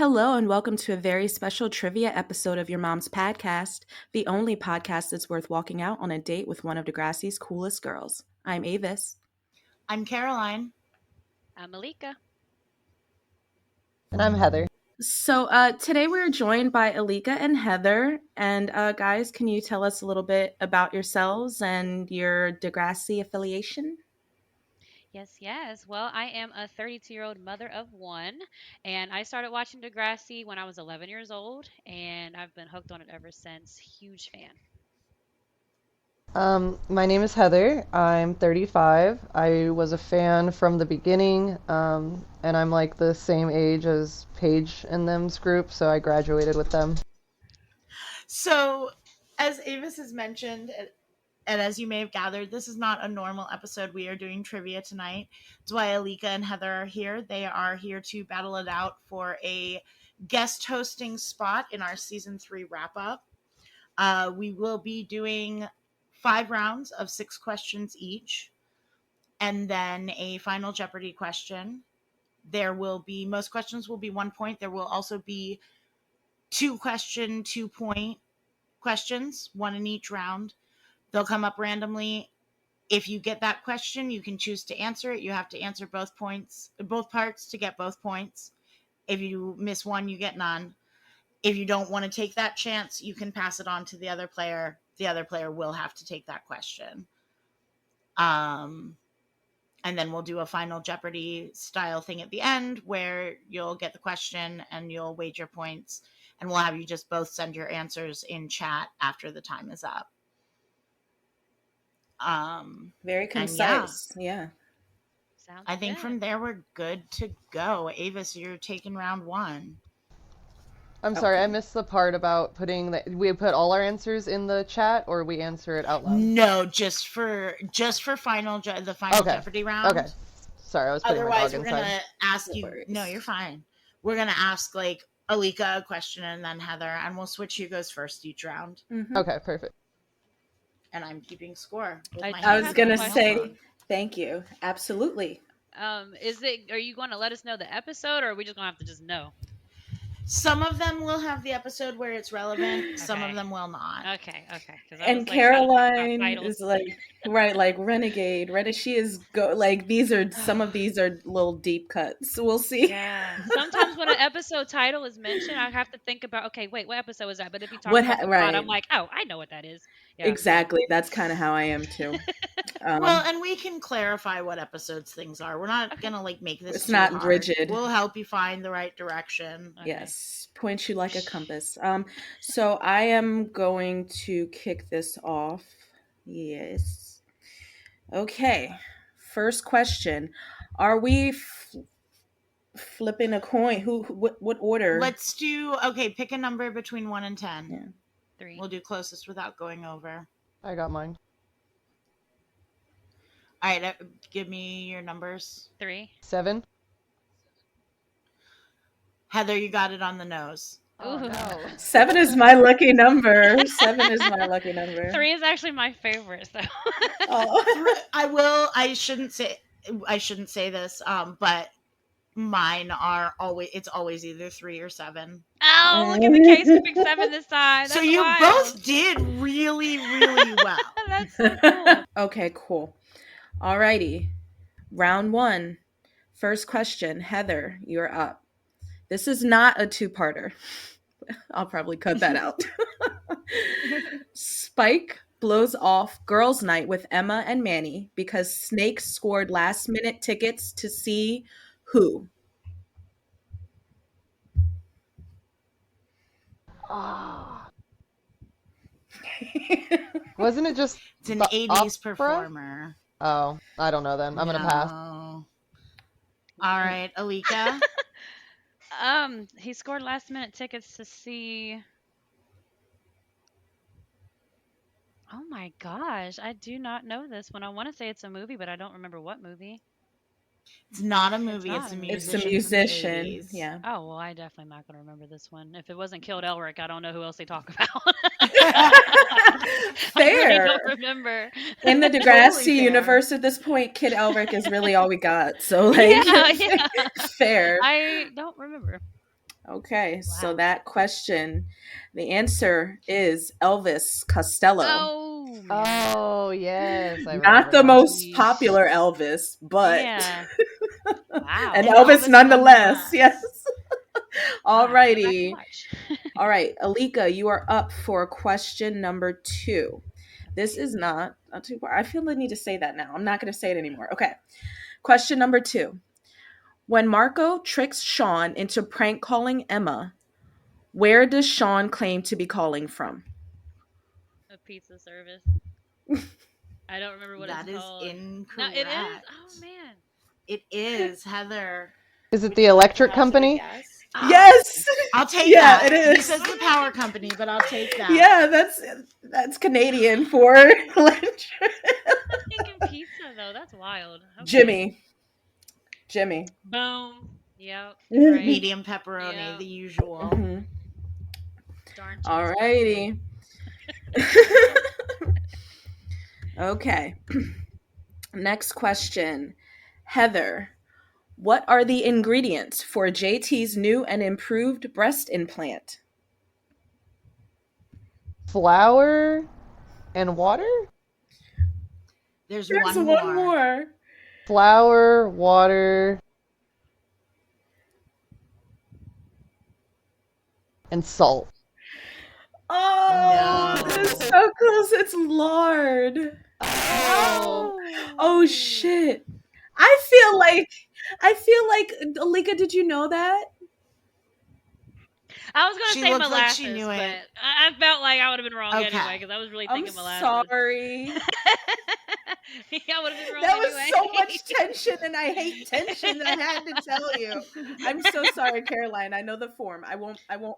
Hello, and welcome to a very special trivia episode of Your Mom's Podcast, the only podcast that's worth walking out on a date with one of Degrassi's coolest girls. I'm Avis. I'm Caroline. I'm Alyka. And I'm Heather. So today we're joined by Alyka and Heather. And guys, can you tell us a little bit about yourselves and your Degrassi affiliation? Yes. Well, I am a 32-year-old mother of one, and I started watching Degrassi when I was 11 years old, and I've been hooked on it ever since. Huge fan. My name is Heather. I'm 35. I was a fan from the beginning, and I'm like the same age as Paige and them's group, so I graduated with them. So, as Avis has mentioned, and as you may have gathered, this is not a normal episode. We are doing trivia tonight. That's why Alyka and Heather are here. They are here to battle it out for a guest hosting spot in our season 3 wrap-up. We will be doing 5 rounds of 6 questions each, and then a final Jeopardy question. Most questions will be 1 point. There will also be 2 point questions, 1 in each round. They'll come up randomly. If you get that question, you can choose to answer it. You have to answer both parts to get both points. If you miss one, you get none. If you don't want to take that chance, you can pass it on to the other player. The other player will have to take that question. And then we'll do a final Jeopardy style thing at the end where you'll get the question and you'll wager points. And we'll have you just both send your answers in chat after the time is up. Very concise. Yeah. Sounds I think good. from there we're good to go. Avis, you're taking round 1. I'm sorry, Okay. I missed the part about we put all our answers in the chat, or we answer it out loud? No, just for the final Okay. Jeopardy round. Okay. Sorry, I was putting my Otherwise, dog we're inside. gonna ask No you. worries. No, you're fine. We're gonna ask like Alyka a question and then Heather, and we'll switch who goes first each round. Mm-hmm. Okay, perfect. And I'm keeping score. with I my do I hand was have on going my to a say, phone. thank you. Absolutely. Are you going to let us know the episode, or are we just going to have to just know? Some of them will have the episode where it's relevant. Some Okay. of them will not. Okay. 'Cause I And was, like, trying to think about Caroline titles. is like Renegade. She is some of these are little deep cuts. We'll see. Yeah. Sometimes when an episode title is mentioned, I have to think about, okay, wait, what episode is that? But if you talk What about ha- the plot, right. I'm like, oh, I know what that is. Yeah. Exactly. That's kind of how I am too. Well, and we can clarify what episodes things are. We're not Okay. gonna make this. It's too not hard. rigid. We'll help you find the right direction. Okay. Yes, point you like a compass. So I am going to kick this off. Yes. Okay. First question: are we flipping a coin? What order? Let's do. Okay, pick a number between 1 and 10. Yeah. 3. We'll do closest without going over. I got mine. All right, give me your numbers. 3. 7. Heather, you got it on the nose. Oh, Ooh. no. 7 is my lucky number. 7 is my lucky number. 3 is actually my favorite, so. Oh. I shouldn't say this, but mine are always. It's always either 3 or 7. Oh, look at the case. You picked 7 this time. So That's you wild. both did really, really well. That's so cool. Okay, cool. Alrighty. Round 1. First question. Heather, you're up. This is not a 2-parter. I'll probably cut that out. Spike blows off girls' night with Emma and Manny because Snake scored last-minute tickets to see who? Ah. Wasn't it just It's an the 80s opera? performer. Oh, I don't know then. I'm gonna pass. No. All right, Alyka. He scored last-minute tickets to see. Oh my gosh, I do not know this one. I want to say it's a movie, but I don't remember what movie. It's not a movie. not It's a a movie. musician. It's the from the musician. 80s. Yeah. Oh, well, I definitely am not going to remember this one. If it wasn't Killed Elric, I don't know who else they talk about. I really Fair. don't remember. In the Totally Degrassi fair. universe at this point, Kid Elric is really all we got. So, like, Yeah. fair. I don't remember. Okay, so Wow. that question, the answer is Elvis Costello. Oh man. Oh, yes, I Not remember the now. most Jeez. popular Elvis, but Yeah. an Wow. And Elvis Elvis nonetheless. Yes. nonetheless. I'll have to go back and Alrighty. watch. All right, Alika, you are up for question number 2. This Okay. is not too far. I feel the need to say that now. I'm not going to say it anymore. Okay. Question number 2. When Marco tricks Sean into prank calling Emma, where does Sean claim to be calling from? A pizza service. I don't remember what it's That is called. No, it is. incorrect. Oh man. It is, Heather. Is it Would the you like to electric hazard a company? guess? Yes. I'll take Yeah, it that. He is. says the power company, but I'll take that. Yeah, that's Canadian for electric. I'm thinking pizza though. That's wild. Okay. Jimmy. Boom. Yep. Mhm. Right. Medium pepperoni, Yep. the usual. Mhm. Darn cheese pizza. Alrighty. Okay. Next question. Heather, what are the ingredients for JT's new and improved breast implant? Flour and water? There's There's one one more. more. Flour, water, and salt. Oh, No. that's so close. It's lard. Oh. Oh shit. I feel like Alika, did you know that? I was gonna She say looked like she molasses, knew but it. I felt like I would have been wrong anyway Okay. because I was really I'm thinking molasses. sorry. I would have been wrong That was anyway. so much tension, and I hate tension. I had to tell you. I'm so sorry, Caroline. I know the form.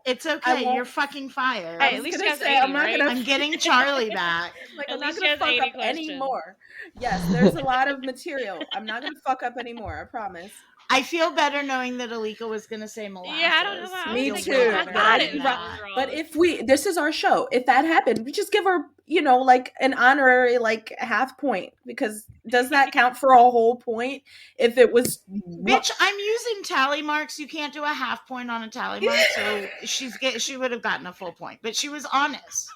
It's I okay. You're won't. fucking fired. I Hey, at was least she gonna has say I'm 80, not right? gonna I'm getting Charlie back. like At I'm not least she gonna has fuck 80 up questions. anymore. Yes, there's a lot of material. I'm not gonna fuck up anymore. I promise. I feel better knowing that Alika was gonna say molasses. Yeah, I don't know why. I was Me feel thinking way too, I better but I thought knowing it didn't. was, I was that. But wrong. if this is our show. If that happened, we just give her, like an honorary like half point because does that count for a whole point? If it was Bitch, I'm using tally marks. You can't do a half point on a tally mark, so she would have gotten a full point. But she was honest.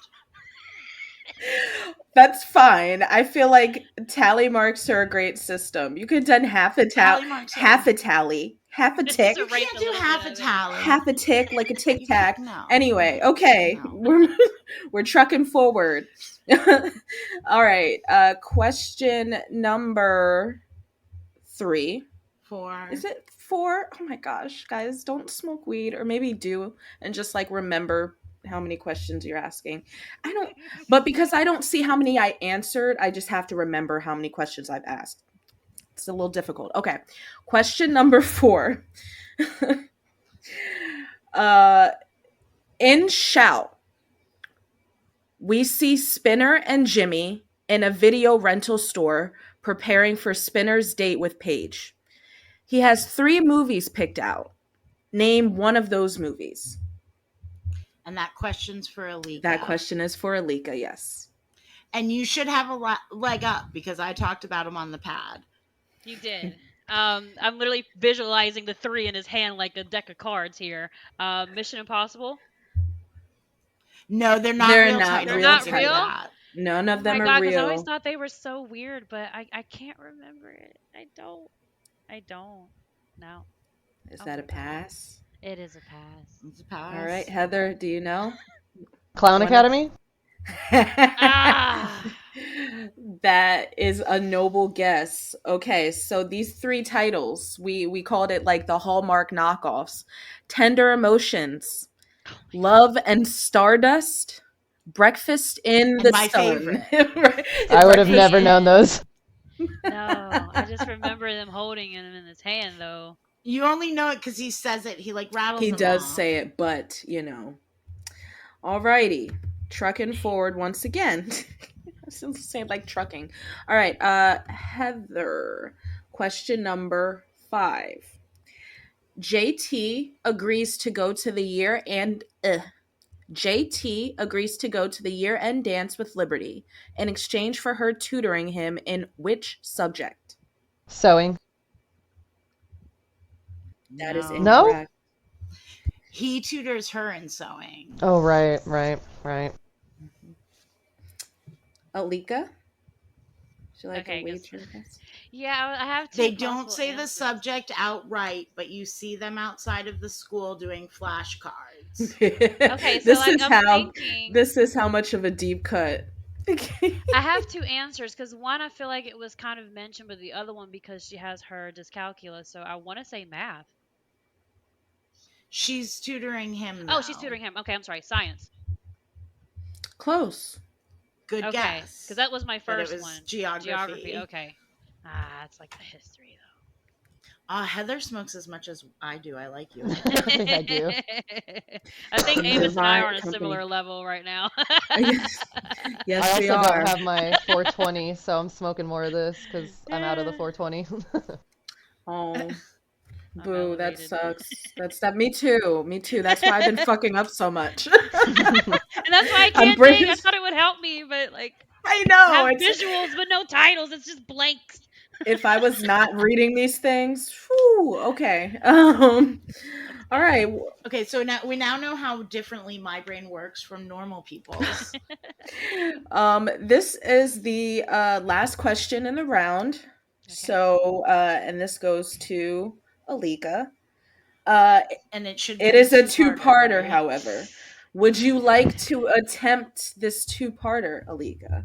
That's fine. I feel like tally marks are a great system. You could have done half a Tally marks are half a tally, half a Just tick, you erase can't a do little half bit a of it. tally. like a tic You tac. no. Anyway, okay, No. we're trucking forward. All right, question number 3. 4. Is it 4? Oh my gosh, guys, don't smoke weed, or maybe do, and just like remember how many questions you're asking. I don't, but because I don't see how many I answered, I just have to remember how many questions I've asked. It's a little difficult. Okay, question number 4. uh, in Shout, we see Spinner and Jimmy in a video rental store preparing for Spinner's date with Paige. He has 3 movies picked out. Name one of those movies. And that question's for Alika. That question is for Alika, yes. And you should have a leg up because I talked about him on the pad. You did. I'm literally visualizing the 3 in his hand like a deck of cards here. Mission Impossible. No, they're not They're real not titles. They're real I'll not give you real. titles. that. None of Oh them my are god, because I always real. thought they were so weird, but I can't remember it. I don't. No. Is Oh that my a God. pass? It is a pass. It's a pass. All right, Heather, do you know? Clown One of- Academy? Ah. That is a noble guess. Okay, so these 3 titles, we called it like the Hallmark knockoffs. Tender Emotions, Love and Stardust, Breakfast in And the my Sun. favorite. Right? I would have Breakfast- never known those. No, I just remember them holding him in his hand though. You only know it because he says it. He like rattles He them does off. say it, but Alrighty. Trucking forward once again. I still say like trucking. All right, Heather. Question number 5. JT agrees to go to the year-end JT agrees to go to the year-end dance with Liberty in exchange for her tutoring him in which subject? Sewing. That is No. No? incorrect. He tutors her in sewing. Oh, right. Alyka? Would you like a Okay, because wager, I guess? yeah, I have They two don't possible say the answers. subject outright, but you see them outside of the school doing flashcards. Okay, so like I'm thinking this is how much of a deep cut. I have two answers because one I feel like it was kind of mentioned, but the other one because she has her dyscalculia. So I want to say math. She's tutoring him, Oh, she's though. tutoring him. Okay, I'm sorry, science. Close. Good Okay, because guess. that was my But it first was one. Geography. geography. Okay. Ah, it's like the history Heather smokes as much as I do. I like you, though. Heather. I think I do. I think Avis and I Divine are on a company. similar level right now. Yes, I yes, we also don't are. have my 420, so I'm smoking more of this because I'm out of the Yeah. 420. Oh, I'm boo, that elevated. sucks. That's that. Me too. Me too. That's why I've been fucking up so much. And that's why I I'm can't think. I British. thought it would help me, but like I I know. have It's visuals but no titles. It's just blanks. if I was not reading these things, whew, okay. Let's All go. right. Okay, so now we know how differently my brain works from normal people's. This is the last question in the round. Okay. So, and this goes to Alika. Uh, And it should it be a is a two-parter, two-parter, right? however. Would you like to attempt this two-parter, Alika?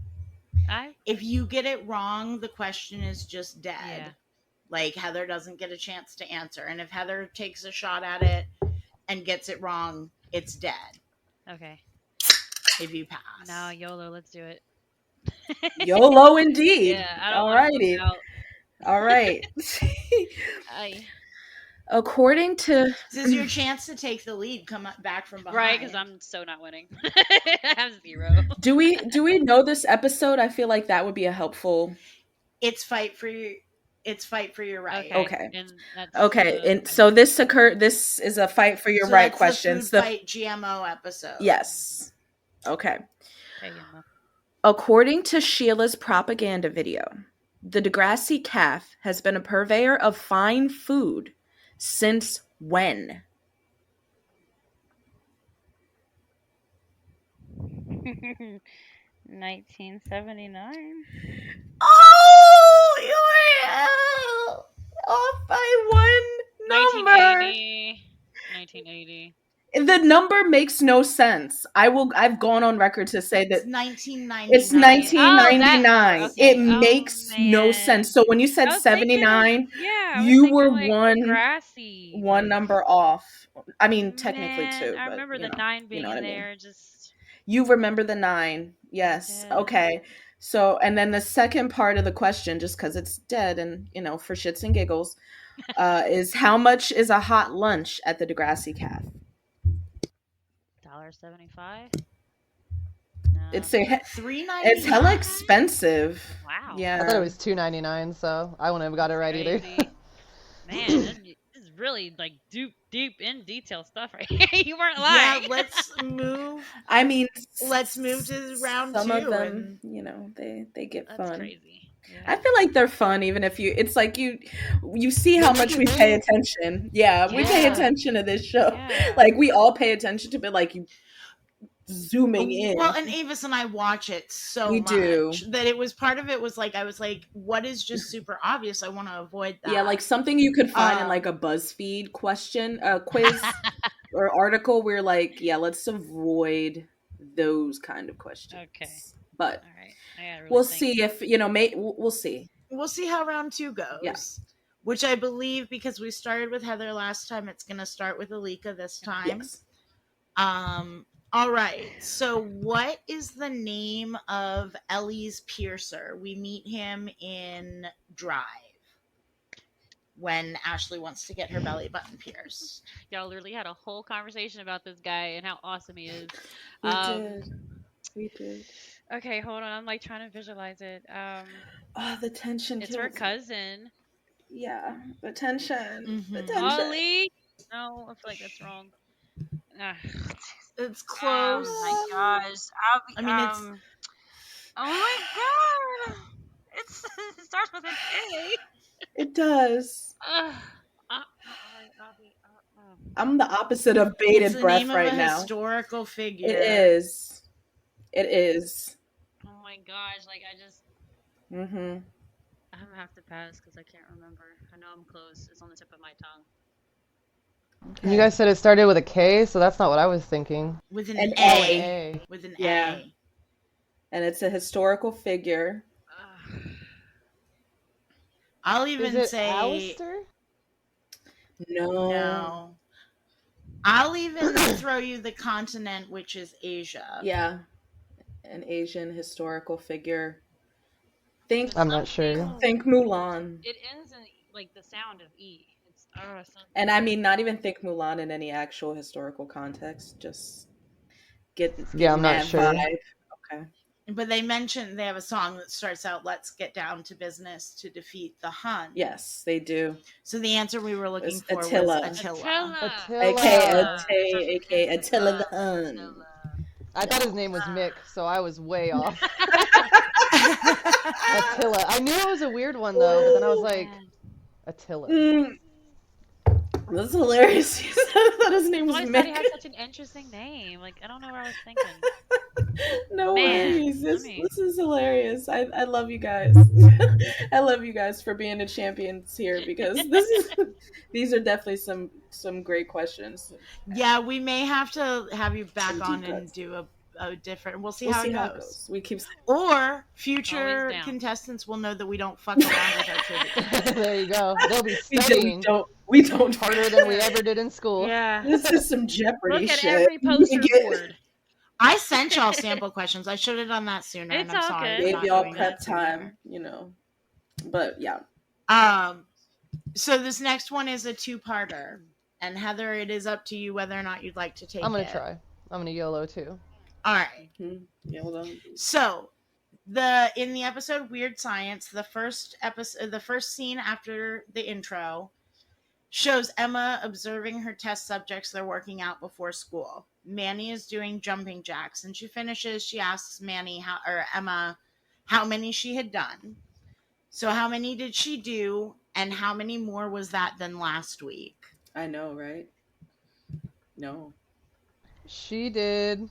I If you get it wrong, the question is just yeah. dead. Like Heather doesn't get a chance to answer. And if Heather takes a shot at it and gets it wrong, it's dead Okay. if you No, pass. YOLO, let's do it. YOLO indeed. Yeah, I don't All want to lose righty. out. All right. I According to This is your chance to take the lead, come back from right, because behind. I'm so not winning. I have 0. do we know this episode? I feel like that would be a helpful. It's fight for your right. Okay, Okay. and that's Okay. And okay. so this is a fight for your So right that's the questions. food fight GMO episode. Yes. Okay. Okay, Emma. According to Sheila's propaganda video, the Degrassi calf has been a purveyor of fine food since when? 1979. Oh, you were off by one number. 1980. 1980. The number makes no sense. I've gone on record to say that It's 1999. it's 19. Oh, that part. 1999. It Okay. Oh makes no sense. man. So when you said I was thinking of 79, yeah. I was you thinking were of like Degrassi. one Like number off. I mean, technically man, two, I but remember the 9 you know being what in I mean. there. Just You remember the 9. I Yes. did. Okay. So, and then the second part of the question, just because it's dead and, for shits and giggles, is how much is a hot lunch at the Degrassi Cafe? $1.75. No. It's a, it's hella $3.99. expensive. Wow. I thought it Yeah. was 2.99, so I wouldn't have got it right either. Crazy. Man, this is really like deep in detail stuff right here. You weren't Yeah, lying. let's move. I mean, Let's move to round some of 2 them, and they get That's fun. crazy. I Yeah. feel like they're fun, even if it's like you see how much we pay attention. Yeah, we pay Yeah. attention to this show. Yeah. Like we all pay attention to it. Like you zooming in. well, and Avis and I watch it so We much do. that it was part of it was like I was like, what is just super obvious? I want to avoid that. Yeah, like something you could find in like a BuzzFeed quiz or article where like, yeah, let's avoid those kind of questions. Okay. But All right. I gotta really we'll think. see if we'll see. We'll see how round 2 goes. Yeah. Which I believe because we started with Heather last time, it's going to start with Alyka this time. Yes. All right. So, what is the name of Ellie's piercer? We meet him in Drive when Ashley wants to get her belly button pierced. Y'all literally had a whole conversation about this guy and how awesome he is. We did. We did. Okay, hold on. I'm like trying to visualize it. Oh, the tension. It's her kills me. cousin. Yeah, the tension. Mm-hmm. The tension. Ollie. No, I feel like that's wrong. Ah, It's close. oh my gosh. I mean, it's. Oh my god. It starts with an A. It does. I'm the opposite of It's bated the name breath of a right now. historical It figure. is. It is. Oh my gosh, like Mm-hmm. I'm gonna have to pass because I can't remember. I know I'm close. It's on the tip of my tongue. You Okay. guys said it started with a K, so that's not what I was thinking. With an An Oh, an A. A. A. With an Yeah. A. And it's a historical figure. Ugh. I'll Is even it say Alistair? No. no. I'll even throw you the continent, which is Asia. Yeah. An Asian historical figure. Think I'm not sure. think Mulan. It ends in like the sound of E. It's something. And I mean not even think Mulan in any actual historical context. Just Yeah, I'm getting not that sure. vibe. Okay. But they mentioned they have a song that starts out, "Let's get down to business to defeat the Hun." Yes, they do. So the answer we were It looking was for was Attila. Attila. Attila. AKA Attila the Hun. I thought his name was Mick, so I was way off. Attila. I knew it was a weird one though, but then I was like, Attila. That's hilarious. He said that his name was I always thought he Mick. had such an interesting name. Like I don't know what I was thinking. No Man, worries. This I mean, this is hilarious. I love you guys. I love you guys for being the champions here because these are definitely some great questions. Yeah, we may have to have you back Some on deep and cuts. do a different. We'll see We'll how see it how it goes. goes. We keep Or future down. contestants will know that we don't fuck around with our trivia. There you go. They'll be we studying don't harder than we ever did in school. yeah. This is some Jeopardy Look at shit. every poster board. I sent y'all sample questions. I should have done that sooner, It's and I'm all sorry good. for Gave not y'all doing prep that sooner. time, you know. But yeah. So this next one is a two-parter, and Heather, it is up to you whether or not you'd like to take I'm gonna it. try. I'm gonna YOLO too. All right. Yeah, hold on. So in the episode Weird Science, the first scene after the intro shows Emma observing her test subjects they're working out before school. Manny is doing jumping jacks, and she asks Emma how many she had done. So how many did she do, and how many more was that than last week? I know, right? No. She did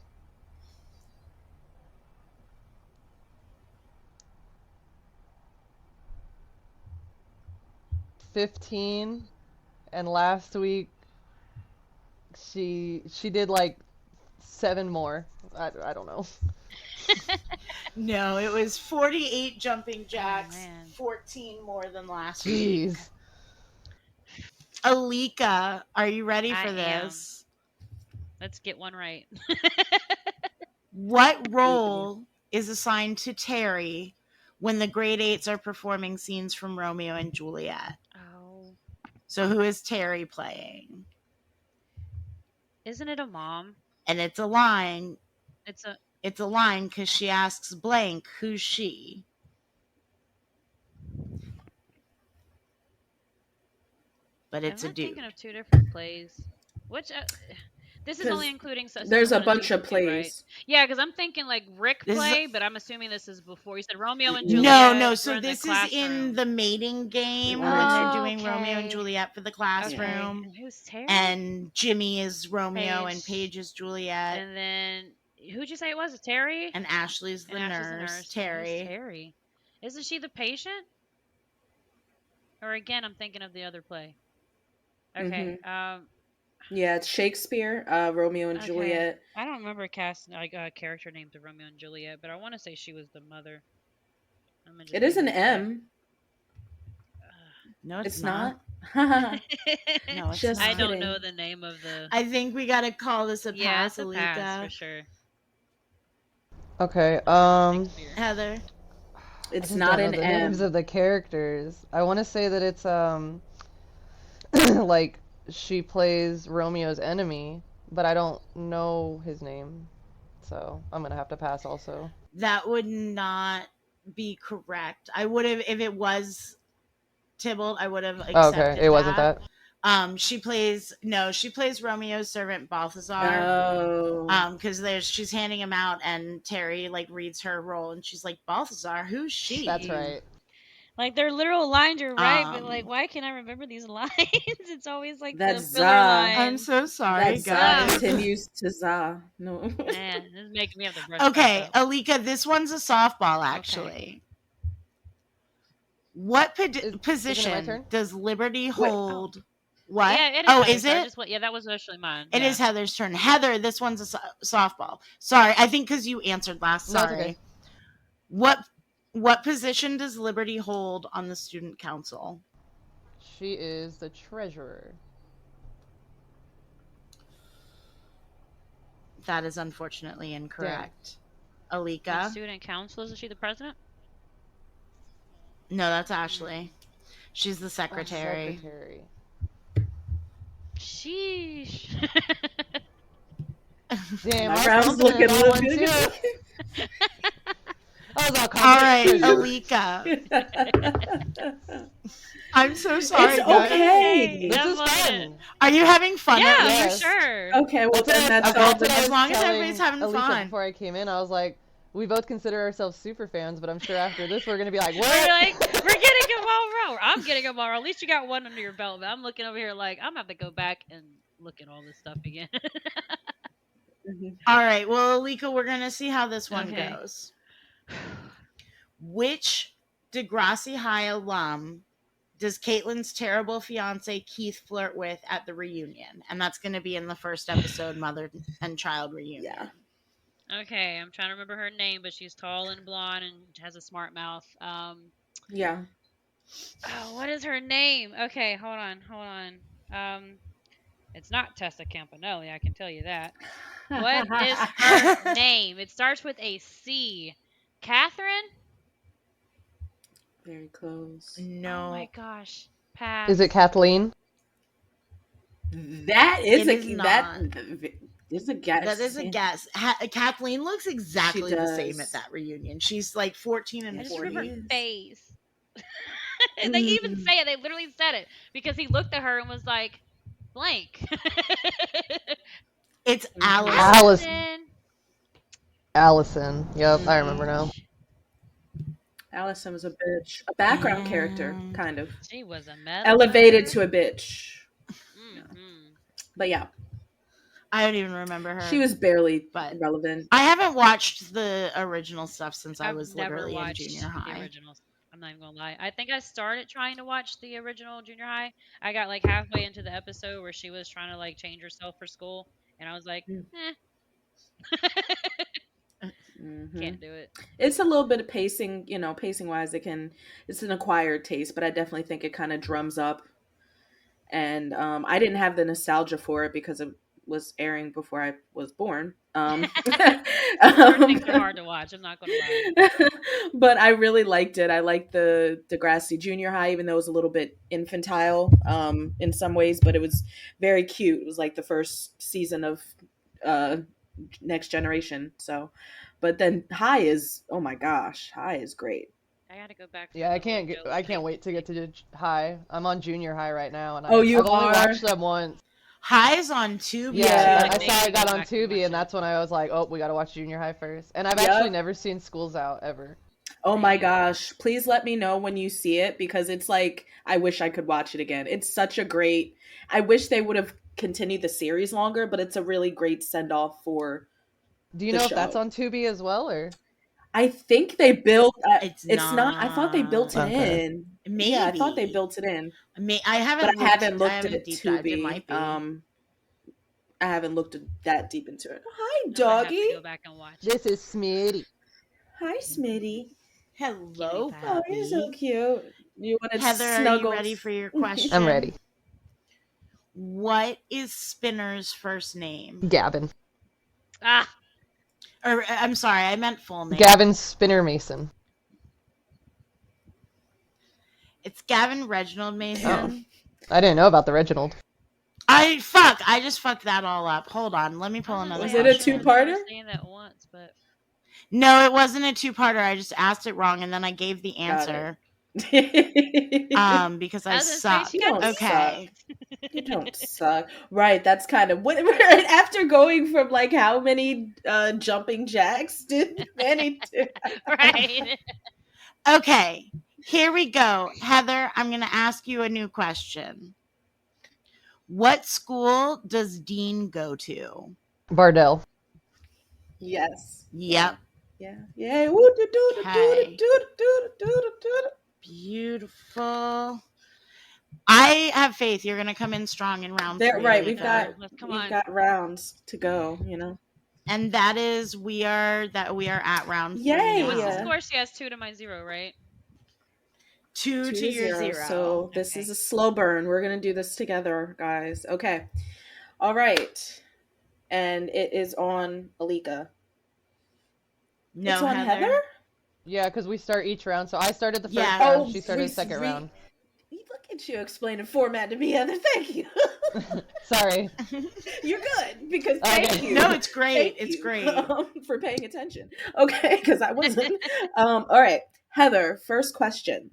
15, and last week she did like 7 more. I don't know. No, it was 48 jumping jacks, man. 14 more than last week. Jeez. Alyka, are you ready for I this? Let's get one right. What role is assigned to Terry when the grade 8s are performing scenes from Romeo and Juliet? Oh. So who is Terry playing? Isn't it a mom? And it's a line. It's a line because she asks blank, who's she? But it's a dude. I'm thinking of two different plays. Which this is only including. There's a bunch of plays. Right? Yeah, because I'm thinking like Rick play, but I'm assuming this is before. You said Romeo and Juliet. No. So this is in the mating game when they're doing Romeo and Juliet for the classroom. Okay. And who's Terry? And Jimmy is Romeo and Paige is Juliet. And then who'd you say it was? Terry? And Ashley's the nurse. Terry. Who's Terry? Isn't she the patient? Or again, I'm thinking of the other play. Okay. Mm-hmm. Yeah, it's Shakespeare, Romeo and Juliet. I don't remember casting like a character named Romeo and Juliet, but I want to say she was the mother. It is an M. No, it's not. No, it's Just not. I don't know the name of the. I think we gotta call this a pass, it's a Alyka. pass for sure. Okay. Heather. It's not an the M. names of the characters. I want to say that it's like she plays Romeo's enemy, but I don't know his name, so I'm gonna have to pass also. That would not be correct. I would have, if it was Tybalt, I would have accepted okay, it wasn't that. She plays Romeo's servant Balthazar. Oh. Because she's handing him out, and Terry like reads her role, and she's like, Balthazar, who's she? That's right. Like their literal lines are right, but like, Um, why can't I remember these lines? It's always like the That's filler za. I'm lines. so sorry, That za Ugh, guys. continues to za. No. man, this is making me have to brush back Okay, up. Alika, this one's a softball, Okay. actually. What Isn't it my position turn? does Liberty Wait. Oh, hold? What? yeah, it is Oh, Heather. is Sorry, it? just what? Yeah, that was actually mine. It Yeah. is Heather's turn. Heather, this one's a softball. Sorry, I think because you answered last. No, it's okay. Sorry. What position does Liberty hold on the student council? She is the treasurer. That is unfortunately incorrect. And Alika? student council, is she the president? No, that's Ashley. She's the secretary. Secretary. Sheesh. Damn, My I was round's confident looking in a that little one good. too. I was all All confident. right, Alika. I'm so sorry, It's guys. okay. This That is was fun. Are you having fun? Yeah, at for least? sure. Okay, well then that's Okay, all. that's as long as everybody's having Alyka fun. before I came in, I was like, we both consider ourselves super fans, but I'm sure after this we're gonna be like, We're what? like, we're getting a ball row. I'm getting a ball row. At least you got one under your belt. But I'm looking over here like, I'm gonna have to go back and look at all this stuff again. Mhm. All right, well, Alika, we're gonna see how this one Okay. goes. Which Degrassi High alum does Caitlin's terrible fiance Keith flirt with at the reunion? And that's going to be in the first episode, Mother and Child Reunion. Yeah. Okay, I'm trying to remember her name, but she's tall and blonde and has a smart mouth. Yeah. Oh, what is her name? Okay, hold on. It's not Tessa Campanelli, I can tell you that. What is her name? It starts with a C. Catherine? Very close. No. Oh my gosh. Pass. Is it Kathleen? That is It is not. that is a guess. That is a guess. Kathleen looks exactly She the does. same at that reunion. She's like 14 and I just 40. remember her is. face. And they even say it. They literally said it because he looked at her and was like, blank. It's Mhm. Alice. Allison. Yep, I remember now. Allison was a bitch, a background character, kind of She was a mess. elevated to a bitch. Mm-hmm. But yeah, I don't even remember her. she was barely But- relevant. I haven't watched the original stuff since I I've was never literally in watched junior high. the originals. I'm not even gonna lie. I think I started trying to watch the original junior high. I got like halfway into the episode where she was trying to like change herself for school, and I was like, Mhm. can't do it. It's a little bit of pacing, pacing wise. It's an acquired taste, but I definitely think it kind of drums up. And I didn't have the nostalgia for it because it was airing before I was born. Certain things are hard to watch. I'm not gonna lie. But I really liked it. I liked the Degrassi Junior High, even though it was a little bit infantile in some ways, but it was very cute. It was like the first season of Next Generation. So, but then High is, oh my gosh, High is great. I gotta go back. Yeah, I can't wait to get to high. I'm on junior high right now, and Oh, you I've only are? watched them once. High's on Tubi. Yeah. I saw it got Go on back and watch Tubi, and it. that's when I was like, oh, we gotta watch junior high first. And I've Yep. actually never seen Schools Out ever. Oh my gosh. Please let me know when you see it because it's like, I wish I could watch it again. It's such a great, I wish they would have continued the series longer, but it's a really great send off for. Do you The know if that's show. on Tubi as well, or? I think they built. It's not. I thought they built it Okay. in. Maybe. Yeah, I thought they built it in, I haven't. but I haven't looked haven't at deep dived. It Tubi. might be. I haven't looked that deep into it. Hi, I have doggy. to go back and watch it. This is Smitty. Hi, Smitty. Hello, Kitty Oh, puppy. you're so cute. You want to Heather, are snuggle? you ready for your question? I'm ready. What is Spinner's first name? Gavin. Ah, Or I'm sorry, I meant full name. Gavin Spinner Mason. It's Gavin Reginald Mason. I didn't know about the Reginald. I just fucked that all up. Hold on, let me pull another. Was it a question. two-parter? I was saying that once, but No, it wasn't a two-parter. I just asked it wrong, and then I gave the Got answer. Because I I was gonna say, suck. she got Okay. You don't suck. Right, that's kind of what right after going from like how many jumping jacks did Manny do? right. Okay. Here we go. Heather, I'm going to ask you a new question. What school does Dean go to? Bardell. Yes. Yep. Yeah. Yeah. Woo, do, do, do, do, Okay. do, do, do, do, do. Beautiful. I have faith you're going to come in strong in round There, 3, right. Alyka. Come We've on. got rounds to go. You know. And that is we are at round 3 Yay. What's the now. score? She has 2 to my 0, right? 2 to your 0. So this is a slow burn. We're gonna do this together, guys. Okay. All right. And it is on Alyka. No, It's on Heather? Yeah, because we start each round. So I started the first Yeah. round. Oh, She started the second round. Look at you explaining format to me, Heather. Thank you. Sorry. You're good because Okay. thank you. No, it's great. Thank It's you, great. for paying attention. Okay, because I wasn't. All right, Heather. First question: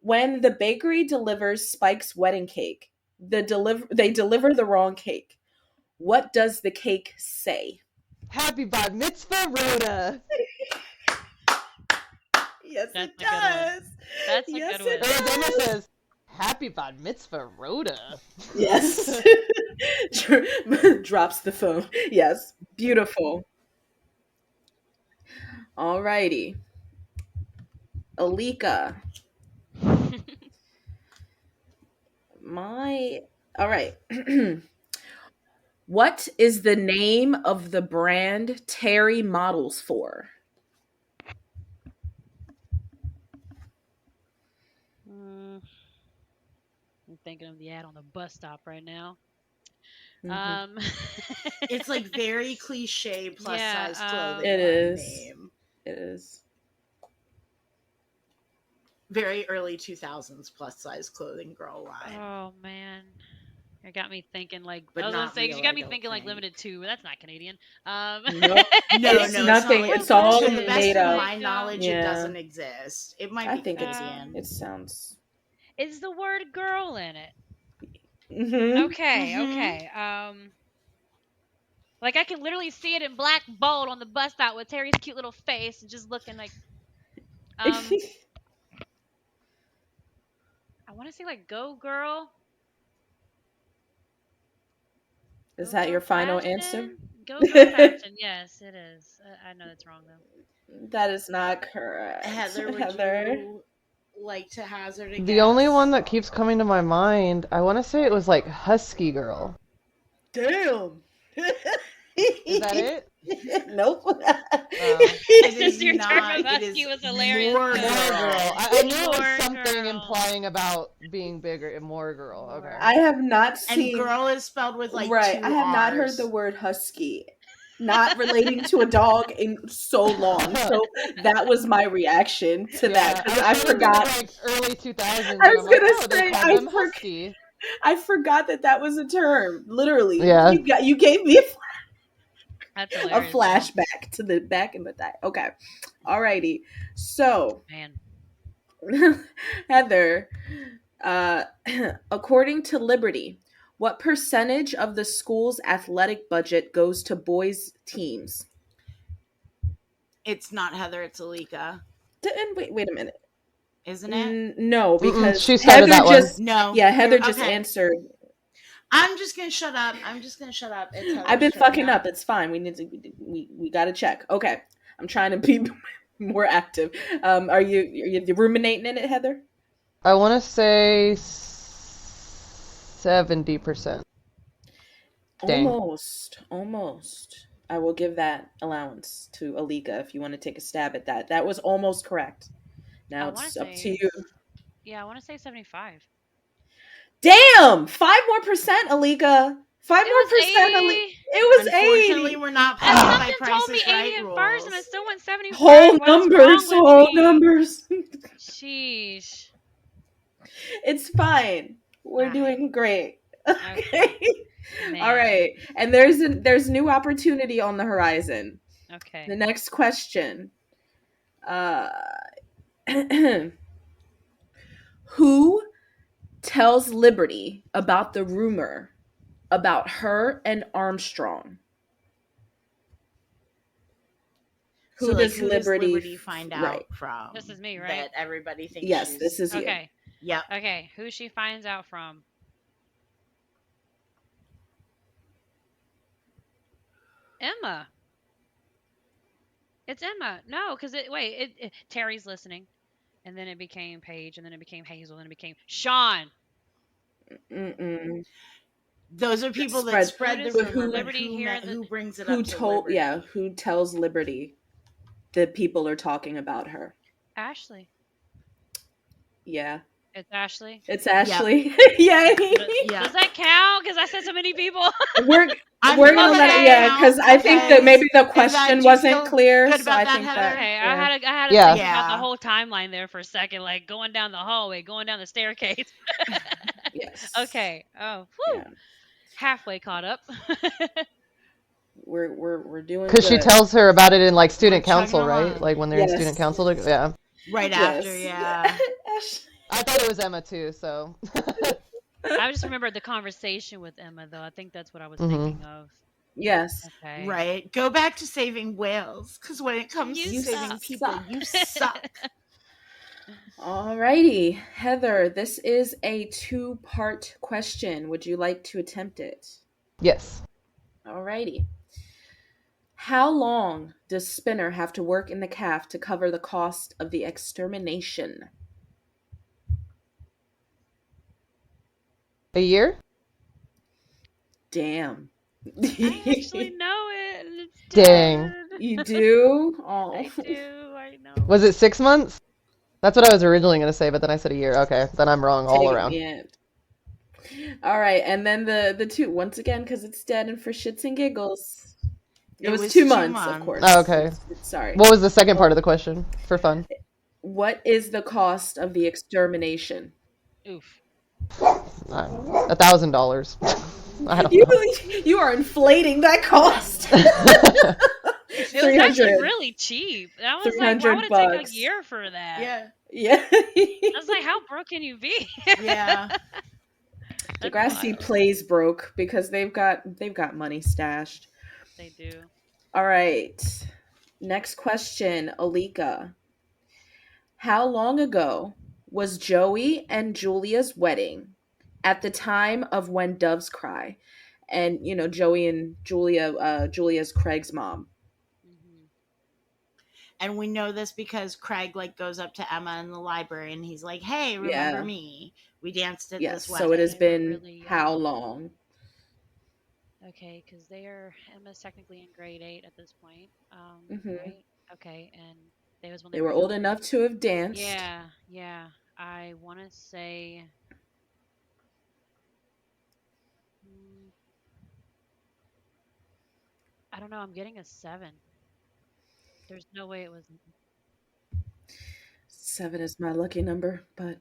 when the bakery delivers Spike's wedding cake, they deliver the wrong cake. What does the cake say? Happy Bar Mitzvah, Rhoda. Yes, That's it a good one. does. That's a Yes, good one. it And then it does. says, Happy Bar Mitzvah, Rhoda. Yes. Drops the phone. Yes. Beautiful. Alrighty. Alyka. All right. What is the name of the brand Terry models for? I'm thinking of the ad on the bus stop right now. Mhm. It's like very cliche plus size clothing It line is. name. It is. Very early 2000s plus size clothing girl line. Oh man, it got me thinking. Like But I was gonna not say, 'cause real, you got I me don't thinking like think. limited 2, but that's not Canadian. Nope. No, It's no, nothing. it's It's all to the best made of up. my knowledge, it Yeah. doesn't exist. It might I be think Canadian. it sounds. Is the word girl in it? Mm-hmm. Okay, Mhm. okay. Like I can literally see it in black bold on the bus stop with Terry's cute little face and just looking like. I want to say like go girl. Is Go that girl your final answer? fashion. Go girl fashion. Yes, it is. I know that's wrong though. That is not correct. Heather, would Heather. you like to hazard a guess? The only one that keeps coming to my mind, I want to say it was like Husky Girl. Damn. Is that it? Nope. It Just is your not. term of It husky is was hilarious. more too. More girl. girl. I knew it More was something girl. implying about being bigger. More girl. More. Okay. I have not And seen. girl is spelled with like Right. 2 I have not heard R's. the word husky. Not relating to a dog in so long. So that was my reaction to that. Because I was thinking forgot. like early 2000s, and I I'm was like, gonna oh, they say called them Husky. I forgot that was a term. Literally. Yeah. You gave me That's a hilarious. flashback to the back in the day. Okay. Alrighty. So Man. Heather, according to Liberty, what percentage of the school's athletic budget goes to boys' teams? It's not Heather, it's Alyka. Wait a minute. Isn't it? No, because she started Heather that one. just No. Yeah, Heather Okay. just answered. I'm just gonna shut up. It's Heather's I've been turn fucking now. up. It's fine. We got to check. Okay, I'm trying to be more active. Are you ruminating in it, Heather? I want to say 70%. Dang. Almost. I will give that allowance to Alyka if you want to take a stab at that. That was almost correct. Now it's up to you. Yeah, I want to say 75. Damn! 5% more, Alyka. 5% more, Alyka. It was 80. Unfortunately, we're not playing by Something Price told me is 80 Right at rules. first, and I still went 75. Whole What is numbers. wrong with Whole me? numbers. Sheesh. It's fine. We're doing great. Okay. Man. All right. And there's new opportunity on the horizon. Okay. The next question. Who tells Liberty about the rumor about her and Armstrong? Who does who does Liberty Liberty find out right? from? This is me, right? That everybody thinks Yes, she's... this is you. Okay. Yep. Okay. Who she finds out from? Emma. It's Emma. No, because Terry's listening, and then it became Paige, and then it became Hazel, and then it became Sean. Mm-mm. Those are people Spread- that spread Who the does rumor, but Liberty hear that- who brings it Who up to told? Liberty? Yeah, who tells Liberty that people are talking about her? Ashley. Yeah, It's Ashley. it's Ashley. Yay! Yeah. Does that count? Because I said so many people. We're I'm we're gonna gonna let let it, it yeah, count because I think that maybe the because question do you wasn't feel clear, good so about I that, think Heather? that Okay, yeah. I had to Yeah. think about Yeah. the whole timeline there for a second, like going down the hallway, going down the staircase. Yes. Okay. Oh, whew. Yeah. Halfway caught up. We're doing Because she good. tells her about it in like student We're chugging council, right? along. Like when they're in Yes. student council. Yeah. Right Yes. after, yeah. I thought it was Emma too. So. I just remembered the conversation with Emma, though. I think that's what I was Mhm. thinking of. Yes. Okay. Right. Go back to saving whales, because when it comes You to saving suck. people, you suck. Alrighty, Heather, this is a 2-part question. Would you like to attempt it? Yes. Alrighty. How long does Spinner have to work in the calf to cover the cost of the extermination? A year? Damn. I actually know it. and It's Dang. dead. You do? Oh. I do. I know. Was it 6 months? That's what I was originally going to say, but then I said a year. Okay, then I'm wrong all around. Yeah. All right, and then the 2 once again because it's dead and for shits and giggles. It was 2 months, of course. Oh, okay. Sorry. What was the second part of the question for fun? What is the cost of the extermination? Oof. $1,000. I don't You know. you are inflating that cost. It was actually 300. really cheap. I was like, why 300 would it take a bucks. year for that? Yeah. Yeah. I was like, how broke can you be? Yeah. That's Degrassi wild. plays broke because they've got money stashed. They do. All right. Next question, Alyka. How long ago was Joey and Julia's wedding at the time of When Doves Cry? And Joey and Julia's Craig's mom. Mhm. And we know this because Craig goes up to Emma in the library and he's like, "Hey, remember Yeah. me? We danced at Yes, this wedding." so it has They were been really how young. long? Okay, because Emma's technically in grade 8 at this point. Mhm. Right? Okay, and they was when They were old young. enough to have danced. Yeah. I want to say. I don't know. I'm getting a 7. There's no way it was 7 is my lucky number, but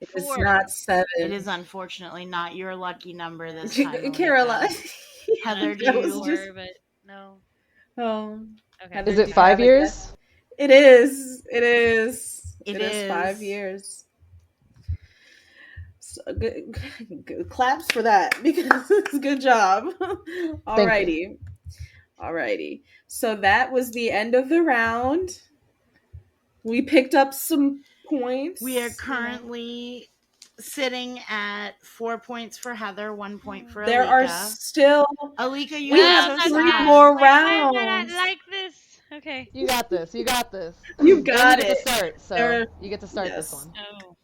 it's 4. not 7. It is unfortunately not your lucky number this time, Alyka. Caroline. Heather, do That you? was just- 4, but no. Oh. Okay. Heather, Is do it you 5 have a years? guess? It is. It is. It It is is. 5 years. So, good claps for that because it's a good job. Alrighty. Alrighty. So that was the end of the round. We picked up some points. We are currently sitting at 4 points for Heather, 1 point for There Alyka. are still. Alyka, you We are have so 3 sad. more Why am I rounds. not like this? Okay. You got this. You got this. You got You get it. to start, so There- you get to start yes. this one. Oh.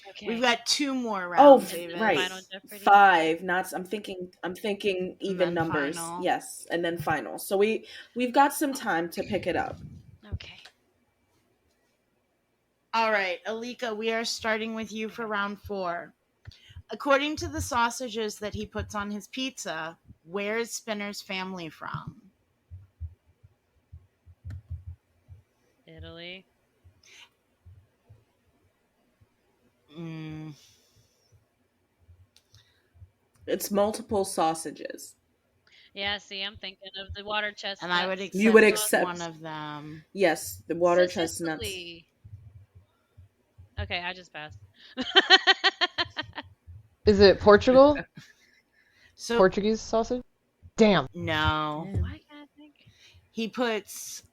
Okay. We've got 2 more Oh, rounds, Avis. right. Final Jeopardy? 5. Not. I'm thinking even then numbers. final. Yes, and then final. So we've got some time to pick it up. Okay. All right, Alyka, we are starting with you for round 4. According to the sausages that he puts on his pizza, where is Spinner's family from? Italy. It's multiple sausages. Yeah, see, I'm thinking of the water chestnuts. And I would accept, You would accept- one of them. Yes, the water chestnuts. Sicily. Okay, I just passed. Is it Portugal? So Portuguese sausage? Damn. no, Why can't I think? he puts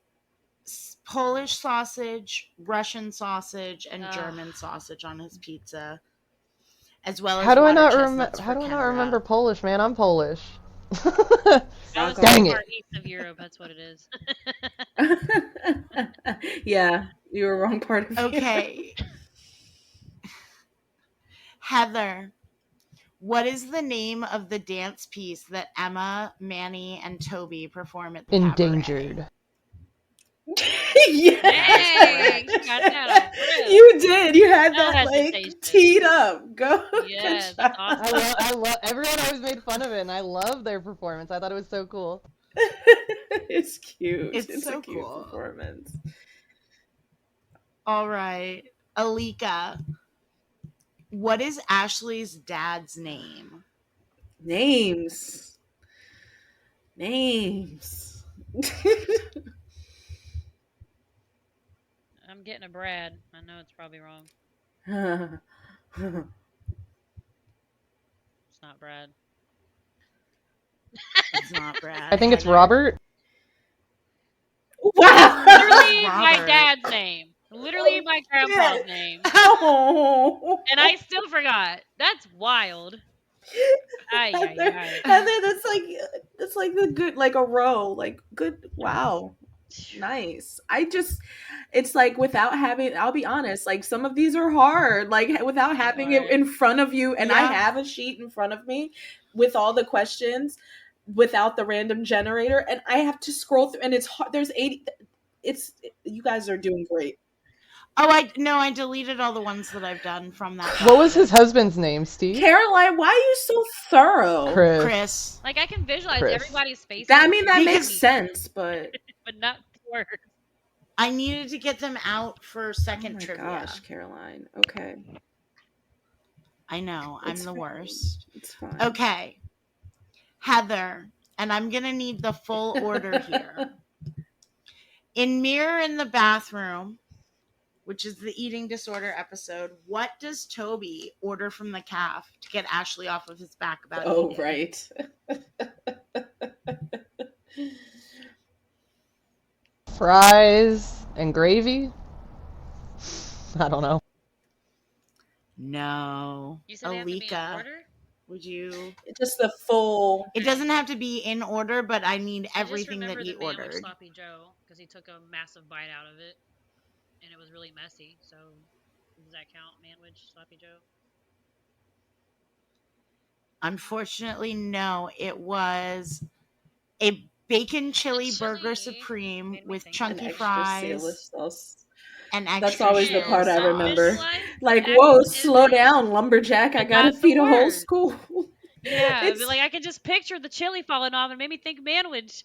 Polish sausage, Russian sausage, and Ugh. German sausage on his pizza, as well as How do I water not chestnuts how for do I not Kendra. remember Polish, man? I'm Polish. I was Dang so it. far east of Europe. That's what it is. Yeah, you were wrong part of Europe. Okay. Heather, what is the name of the dance piece that Emma, Manny, and Toby perform at the cabaret? Endangered. Yes. Dang, she got that on rip. You did. You had No that like hesitation. teed up. Go. Yes, Good that's job. awesome. I love everyone always made fun of it, and I love their performance. I thought it was so cool. It's cute. It's so a cute cool. performance. All right. Alyka, what is Ashley's dad's name? Names. I'm getting a Brad. I know it's probably wrong. It's not Brad. It's not Brad. I think it's Heather? Robert. Wow. Literally my Robert. dad's name. Literally my grandpa's shit. name. Oh. And I still forgot. That's wild. Ay, ay, Heather, ay. Heather, that's like the good, like a row, like good. Wow, nice. It's like without having. I'll be honest, like some of these are hard, like without having it Hard. in front of you. And I Yeah. have a sheet in front of me with all the questions, without the random generator, and I have to scroll through, and it's hard. There's 80. You guys are doing great. Oh, I deleted all the ones that I've done from that. What was his document. husband's name, Steve? Caroline, why are you so thorough? Chris. Like I can visualize Chris. everybody's faces. That Because- makes sense, but But not the words. I needed to get them out for oh second my trivia. gosh, Caroline. Okay, I know. I'm It's the fine. worst. it's fine. Okay. Heather, and I'm going to need the full order here. In Mirror in the Bathroom, which is the eating disorder episode, what does Toby order from the calf to get Ashley off of his back about Oh, eating? right. Fries and gravy. I don't know. No. You said they have to be in Alyka, order? would you? Just the full. It doesn't have to be in order, but I need I just everything that remember he the man with ordered. Sloppy Joe because he took a massive bite out of it, and it was really messy. So, does that count, Manwich Sloppy Joe? Unfortunately, no. It was a bacon chili burger Chili supreme made me with think An chunky extra fries Sailor sauce. and That's extra always the Sailor part I sauce. remember. Visualize Like, that whoa, is slow like- down, lumberjack. I gotta Forgot the feed a whole word. school. Yeah, It's- but like I could just picture the chili falling off and made me think Manwich.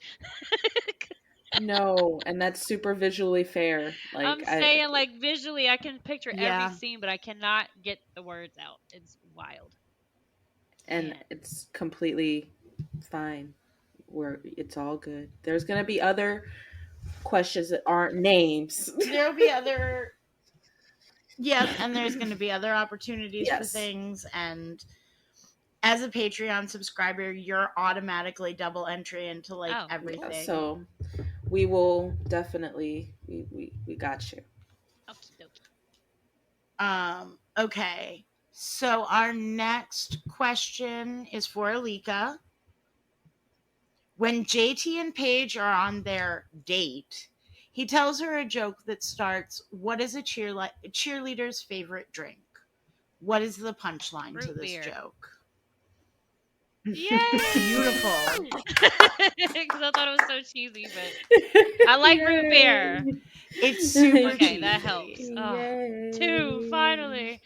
No, and that's super visually fair. Like I'm saying, like visually, I can picture Yeah. every scene, but I cannot get the words out. It's wild. and Man. it's completely fine. It's all good. There's gonna be other questions that aren't names. There'll be other. Yes, and there's going to be other opportunities for Yes. things. And as a Patreon subscriber, you're automatically double entry into like Oh, everything. Yeah, so we will definitely we got you. Okie dokie. Okay. So our next question is for Alyka. When JT and Paige are on their date, he tells her a joke that starts, "What is a cheerleader's favorite drink?" What is the punchline to Root this beer. joke? Yay! Beautiful. Because I thought it was so cheesy, but I like root beer. It's super Okay, cheesy. that helps. Oh, 2, finally.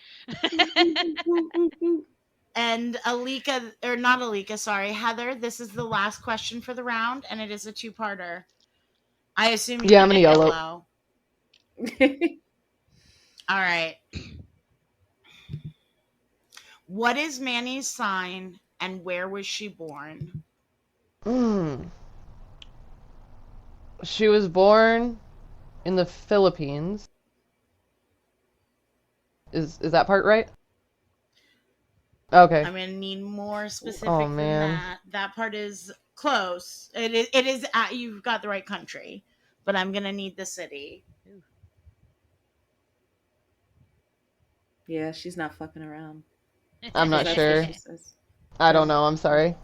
And Alyka, or not Alyka, sorry, Heather, this is the last question for the round, and it is a two-parter. I assume you Yeah, I'm get gonna YOLO. All right. What is Manny's sign, and where was she born? She was born in the Philippines. Is that part right? Okay. I'm going to need more specific Oh, than man. that. That part is close. It is you've got the right country. but I'm gonna need the city. Ooh. Yeah, she's not fucking around. I'm 'Cause not that's what sure. she says. I don't No. know. I'm sorry.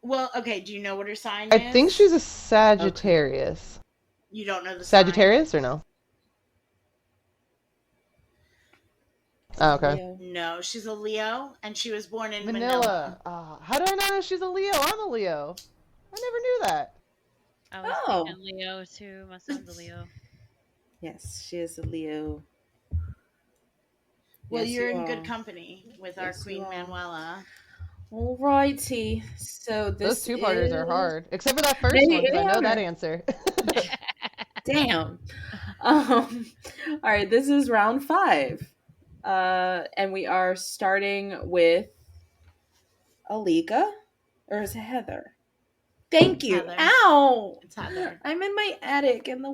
Well, okay. Do you know what her sign I think is? she's a Sagittarius. You don't know the sign. Sagittarius or no? She's Oh, a okay. Leo. No, she's a Leo, and she was born in Manila. Manila. How do I not know she's a Leo? I'm a Leo. I never knew that. I was Oh. thinking Leo too. My son's a Leo. Yes, she is a Leo. Well, Yes, you're you in are. good company with our Yes, you Queen are. Manuela. Alrighty. So Those this two-parters is are hard, except for that first they one because I know that are. answer. Damn. All right, this is round 5. And we are starting with Alyka, or is it Heather? Thank you. Heather. Ow! It's Heather. I'm in my attic, and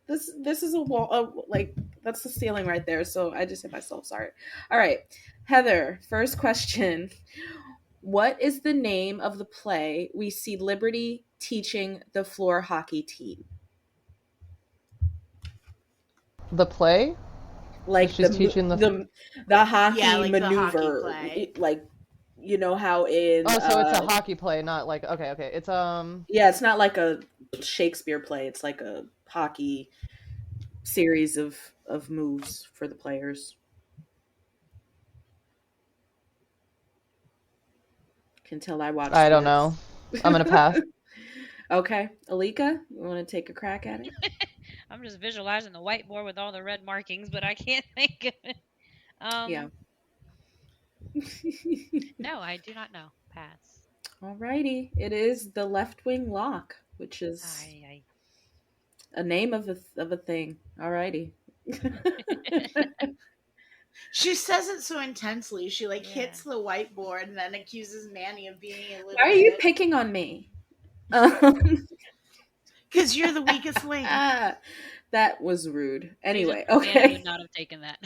this is a wall. Like that's the ceiling right there. So I just hit myself. Sorry. All right, Heather. First question: what is the name of the play we see Liberty teaching the floor hockey team? The play? Like She's teaching the hockey Yeah, like the hockey maneuver, play. like you know how in Oh, so it's a hockey play, not like okay. It's yeah, it's not like a Shakespeare play. It's like a hockey series of moves for the players. Can tell I watch I don't sports. know. I'm gonna pass. Okay, Alyka, you want to take a crack at it? I'm just visualizing the whiteboard with all the red markings, but I can't think of it. Yeah. No, I do not know. Pass. Alrighty, it is the left wing lock, which is I a name of a thing. Alrighty. She says it so intensely. She Yeah. hits the whiteboard and then accuses Manny of being illiterate. Why are you picking on me? Because you're the weakest link. That was rude. Anyway, Manny okay. would not have taken that.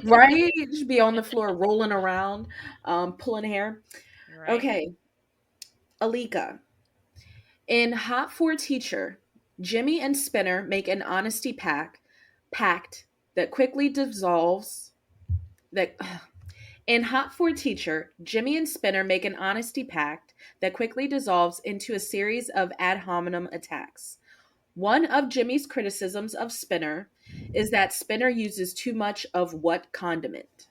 Right? Just be on the floor rolling around, pulling hair. Right. Okay. Alyka. In Hot for Teacher, Jimmy and Spinner make an honesty pact that quickly dissolves that in Hot for Teacher, Jimmy and Spinner make an honesty pact that quickly dissolves into a series of ad hominem attacks. One of Jimmy's criticisms of Spinner is that Spinner uses too much of what condiment?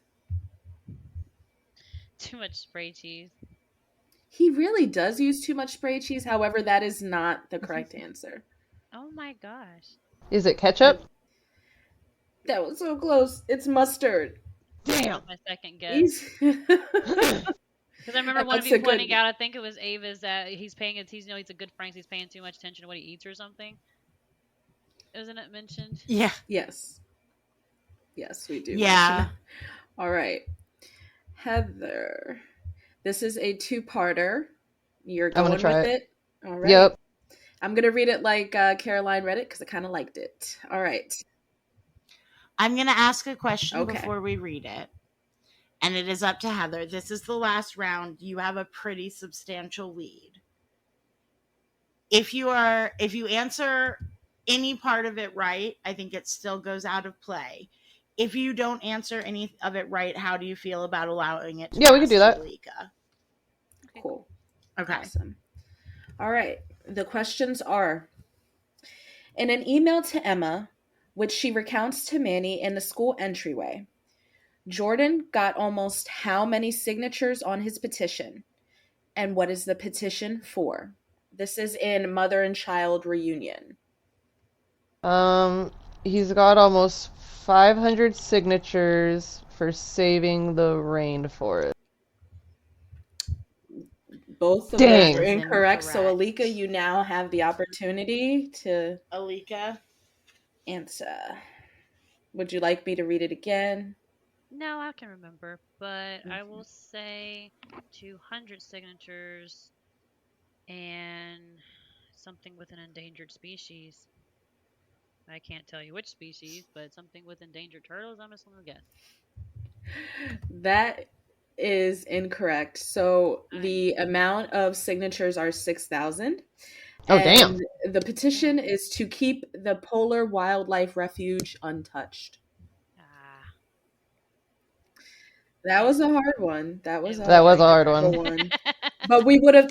Too much spray cheese. He really does use too much spray cheese. However, that is not the correct answer. Oh my gosh. Is it ketchup? That was so close. It's mustard. Damn. My second guess. Because I remember one of you pointing out, I think it was Avis, that he's he's a good Frank, he's paying too much attention to what he eats or something. Isn't it mentioned? Yeah. Yes. Yes, we do. Yeah. All right. Heather. This is a two-parter. You're going with it? All right. Yep. I'm going to read it like Caroline read it because I kind of liked it. All right. I'm going to ask a question before we read it. And it is up to Heather. This is the last round. You have a pretty substantial lead. If you answer any part of it right, I think it still goes out of play. If you don't answer any of it right, how do you feel about allowing it to we can do that. Alyka? Cool. Okay. Awesome. All right. The questions are: in an email to Emma, which she recounts to Manny in the school entryway, Jordan got almost how many signatures on his petition? And what is the petition for? This is in Mother and Child Reunion. He's got almost 500 signatures for saving the rainforest. Both of those are incorrect. So, Alyka, you now have the opportunity to answer. Would you like me to read it again? No, I can remember, but I will say 200 signatures and something with an endangered species. I can't tell you which species, but something with endangered turtles, I'm just going to guess. That is incorrect. So the amount of signatures are 6,000. Oh, And damn. the petition is to keep the polar wildlife refuge untouched. Ah, That was a hard one. That was it a That was a hard hard one. one. But we would have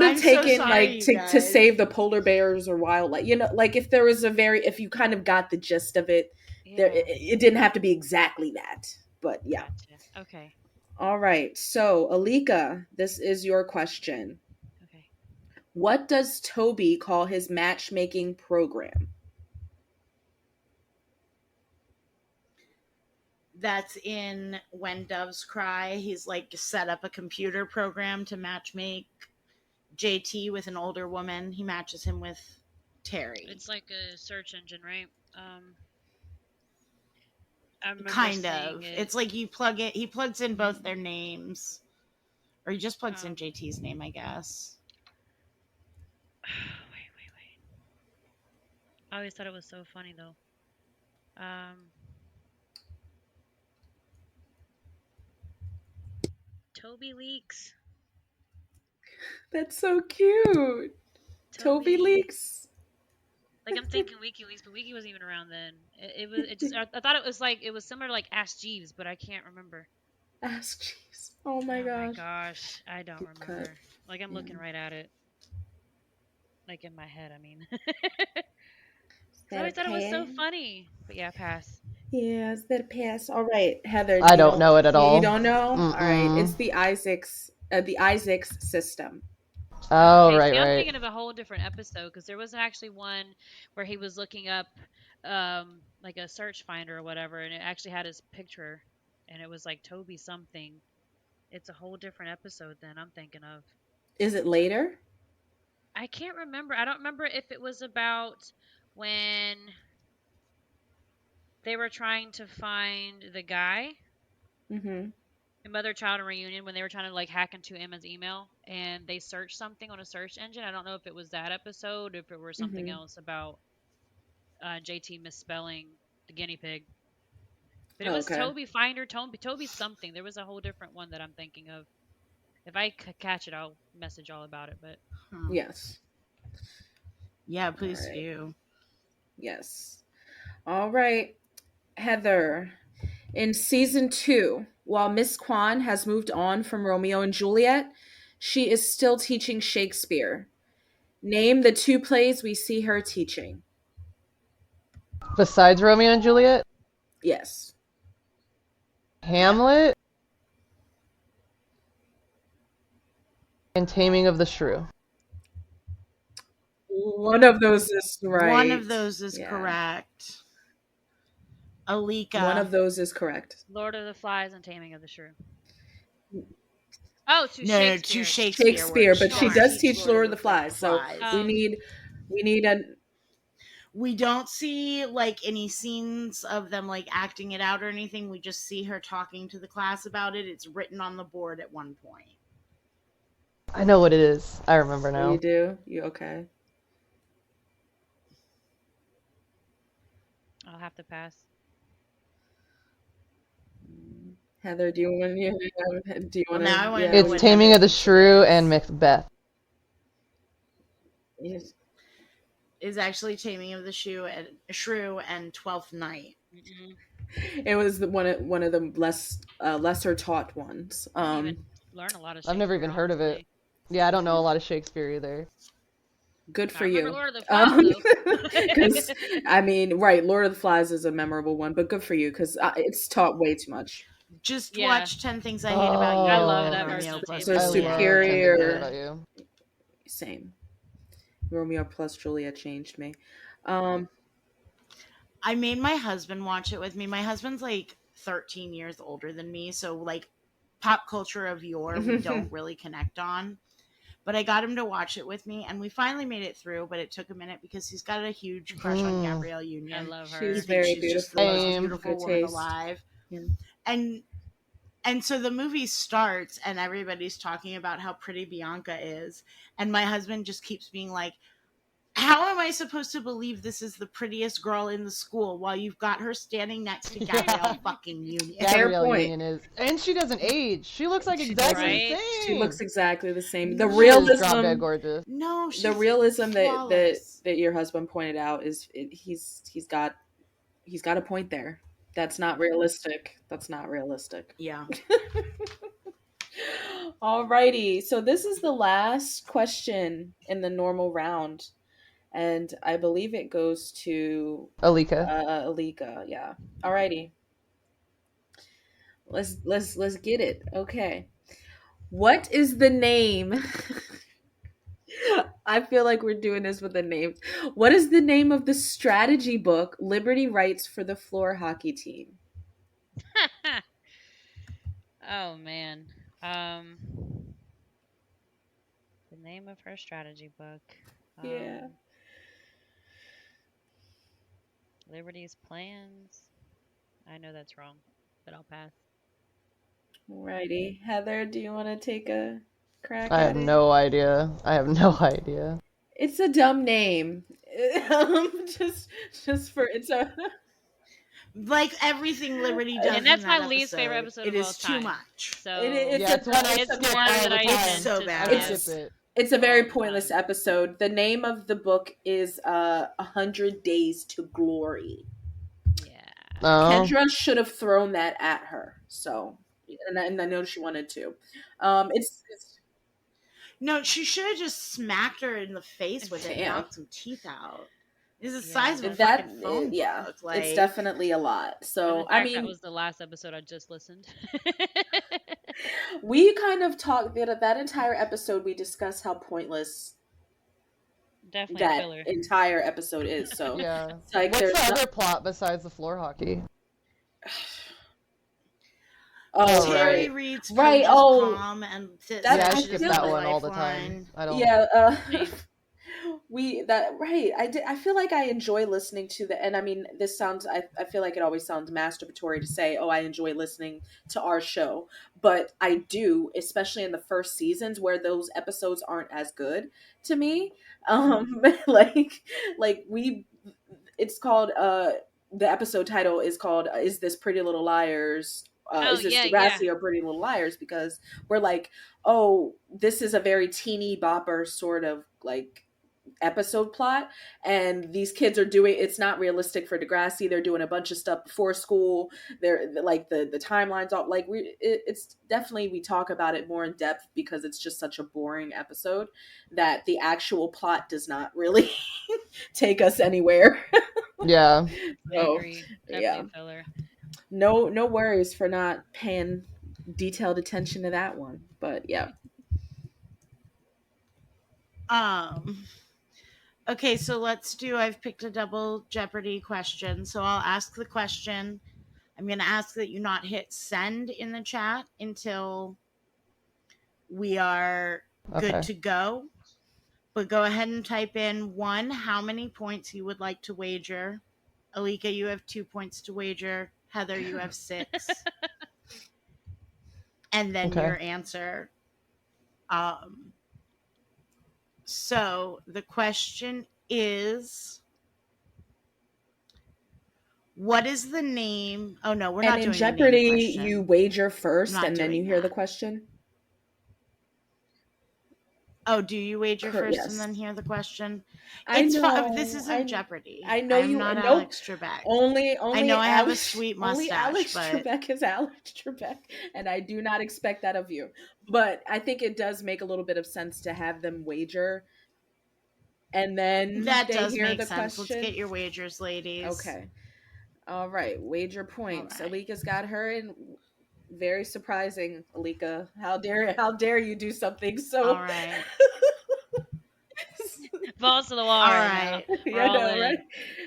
I'm so taken sorry, like you to guys. save the polar bears or wildlife. Like if you kind of got the gist of it, there Yeah, it didn't have to be exactly that. But yeah. gotcha. Okay, All right. So, Alika, this is your question. okay. What does Toby call his matchmaking program? That's in When Doves Cry. He's like set up a computer program to match make JT with an older woman. He matches him with Terry. It's like a search engine, right? I remember Kind seeing of. it. It's like he plugs in both their names. Or he just plugs in JT's name, I guess. Wait. I always thought it was so funny though. Toby leaks. That's so cute. Toby leaks. Like I'm thinking WikiLeaks, but Wiki wasn't even around then. It was. It just. I thought it was like it was similar to like Ask Jeeves, but I can't remember. Ask Jeeves. Oh my Oh my gosh. gosh, I don't Good remember. cut. Like I'm looking Yeah. right at it. Like in my head, I mean. Is I that a always thought it was so pass? funny. But yeah, pass. Yeah, is that a pass? All right, Heather. I don't know it at You all. don't know? All right. It's Mm-mm. the Isaacs system. Oh, Okay, right, see, I'm right. thinking of a whole different episode because there was actually one where he was looking up, like a search finder or whatever, and it actually had his picture, and it was like Toby something. It's a whole different episode than I'm thinking of. Is it later? I can't remember. I don't remember if it was about when they were trying to find the guy Mm-hmm. in Mother Child Reunion when they were trying to like hack into Emma's email and they searched something on a search engine. I don't know if it was that episode, if it were something Mm-hmm. else about JT misspelling the guinea pig. But it Oh, was okay. Toby Finder, Toby something. There was a whole different one that I'm thinking of. If I catch it, I'll message all about it. But Yes. Yeah, All please right. do. Yes. All right, Heather. In season 2, while Miss Kwan has moved on from Romeo and Juliet, she is still teaching Shakespeare. Name the 2 plays we see her teaching. Besides Romeo and Juliet, Yes. Hamlet, and Taming of the Shrew. One of those is right. One of those is Yeah. correct. Alyka. One of those is correct. Lord of the Flies and Taming of the Shrew. Oh, to No, Shakespeare. to Shakespeare. Shakespeare, but she Darn. does teach Lord of the Flies. So we Um, need a We don't see like any scenes of them like acting it out or anything. We just see her talking to the class about it. It's written on the board at one point. I know what it is. I remember Oh, now. you do? You okay? I'll have to pass. Heather, do you want Well, now I wanna yeah, know It's what Taming Heather of the thinks it Shrew is. and Macbeth. yes. Is actually Taming of the Shrew and Twelfth Night. Mm-mm. It was one of the lesser taught ones. I didn't even learn a lot of Shakespeare. I've never even heard of it. honestly. Yeah, I don't know a lot of Shakespeare either. Good I for remember you. Lord of the Flies though. Because I mean, right, Lord of the Flies is a memorable one, but good for you because it's taught way too much. Just Yeah. watch 10 Things I Hate About You. I love and that Romeo version of plus Taming So of I the Juliet. Shrew. love 10 Things I Hate superior. About You. Same. Romeo plus Juliet changed me. I made my husband watch it with me. My husband's like 13 years older than me, so like pop culture of yore we don't really connect on. But I got him to watch it with me, and we finally made it through. But it took a minute because he's got a huge crush on Gabrielle Union. I love her. He She's thinks very she's just the beautiful. most Same. beautiful Good woman taste. alive. Yeah. And so the movie starts, and everybody's talking about how pretty Bianca is, and my husband just keeps being like, How am I supposed to believe this is the prettiest girl in the school while you've got her standing next to Gabrielle fucking Union? Fair Gabrielle point. Union is, and she doesn't age. She looks like She exactly doesn't. the Right? She same. looks exactly the same. The She is drop dead realism, gorgeous. No, she's the realism that flawless. your husband pointed out is he's got a point there. That's not realistic. That's not realistic. Yeah. Alrighty, so this is the last question in the normal round, and I believe it goes to Alyka. Alyka. Yeah. Alrighty. Let's get it. Okay. What is the name? I feel like we're doing this with the names. What is the name of the strategy book Liberty writes for the floor hockey team? Oh man. The name of her strategy book. Yeah. Liberty's plans. I know that's wrong, but I'll pass. Alrighty. Heather, do you want to take a crack I at have it? no idea. I have no idea. It's a dumb name. Just for it's a Like everything Liberty does, And that's in my that least favorite episode, episode it of all is too time. much. So it's Yeah, it's one I it's skip one all that the I time. tend So to bad. I skip. skip it. it's a very all the pointless time. episode. The name of the book is 100 Days to Glory. Yeah. Oh. Kendra should have thrown that at her. So, and I know she wanted to. It's No, she should have just smacked her in the face with it and Damn. knocked some teeth out. It's the Yeah. size of a that fucking phone yeah, book. Like, it's definitely a lot. And So in I fact, that mean, was the last episode I just listened. we kind of talked that entire episode. We discussed how pointless Definitely a that filler. entire episode is. So Yeah. it's like What's there's the no- other plot besides the floor hockey? oh Terry right, reads right. Coach's Oh, palm and That- Yeah, I I skip feel that like- one all the lifeline. time. I don't. yeah. Same. I feel like I enjoy listening to the, and I mean this sounds I feel like it always sounds masturbatory to say, oh, I enjoy listening to our show, but I do, especially in the first seasons where those episodes aren't as good to me. Like we it's called the episode title is called is this Pretty Little Liars, Oh, is this yeah, Degrassi yeah. or Pretty Little Liars, because we're like, oh, this is a very teeny bopper sort of like episode plot, and these kids are doing, it's not realistic for Degrassi. They're doing a bunch of stuff before school. They're like the timelines all like it's definitely, we talk about it more in depth because it's just such a boring episode that the actual plot does not really take us anywhere. Yeah. I So, agree. Definitely yeah. a filler. No worries for not paying detailed attention to that one, but yeah. Okay, so let's do, I've picked a double Jeopardy question. So I'll ask the question. I'm going to ask that you not hit send in the chat until we are good Okay. to go. But go ahead and type in one, how many points you would like to wager. Alyka, you have 2 points to wager. Heather, you have 6. And then Okay. your answer. So the question is, what is the name? Oh no, we're not And in doing the name Jeopardy, question. you wager first I'm not and then you doing hear the that. question. Oh, do you wager first Yes. and then hear the question? I It's know. fine. This isn't Jeopardy. I know I'm you. not Nope. Alex Trebek. Only I know I have a Alex, sweet only mustache, Alex but Trebek is Alex Trebek, and I do not expect that of you. But I think it does make a little bit of sense to have them wager, and then that they does hear make the sense. question. Let's get your wagers, ladies. Okay. All right. Wager points. All right. Alika's got her in. Very surprising, Alyka. How dare you do something so? All right. Balls to the wall All right right. now. We're Yeah, all no, in. right?